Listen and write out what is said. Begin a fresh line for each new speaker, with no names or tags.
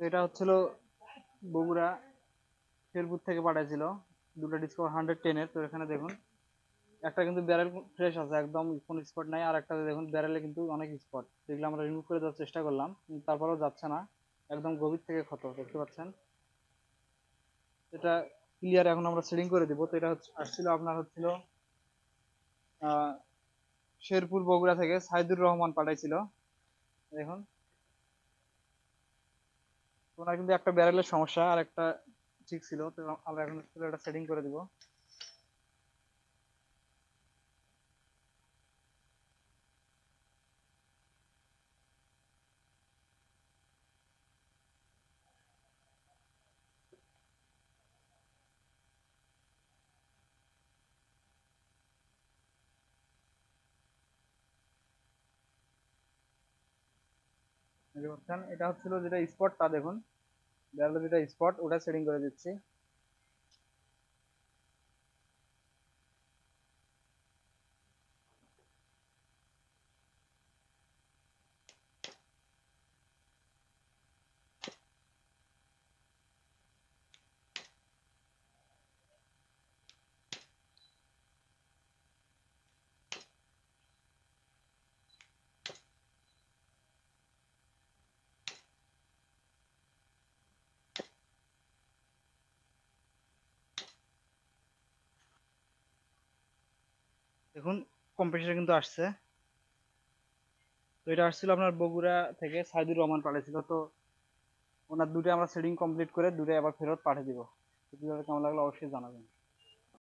এটা হচ্ছিল বগুড়া শেরপুর থেকে পাঠাইছিল, দুটো ডিসকভার 110-এর। তো এখানে দেখুন একটা কিন্তু ব্যারেল ফ্রেশ আছে, একদম কোনো স্পট নাই, আর একটা দেখুন ব্যারেলে কিন্তু অনেক স্পট। যেগুলো আমরা রিমুভ করে দেওয়ার চেষ্টা করলাম কিন্তু তারপরেও যাচ্ছে না, একদম গভীর থেকে ক্ষত দেখতে পাচ্ছেন। এটা ক্লিয়ার, এখন আমরা সেটিং করে দিব। তো এটা আসছিল আপনার হচ্ছিল আহ শেরপুর বগুড়া থেকে সাইদুর রহমান পাঠাইছিল। দেখুন ওনার কিন্তু একটা ব্যারেলের সমস্যা, আর একটা ঠিক ছিল। তো আমরা এখন এটা সেটিং করে দিব। দেখতে পাচ্ছেন এটা হচ্ছিল যেটা স্পটটা, দেখুন ব্যারেলের যেটা স্পট ওটা সেটিং করে দিচ্ছি। দেখুন কম্প্রেসার কিন্তু আসছে। তো এটা আসছিল আপনার বগুড়া থেকে সাইদুর রহমান পাঠিয়েছিল। তো ওনার দুটো আমরা সেটিং কমপ্লিট করে দুটো আবার ফেরত পাঠিয়ে দিব। তো কিভাবে কেমন লাগলো অবশ্যই জানাবেন।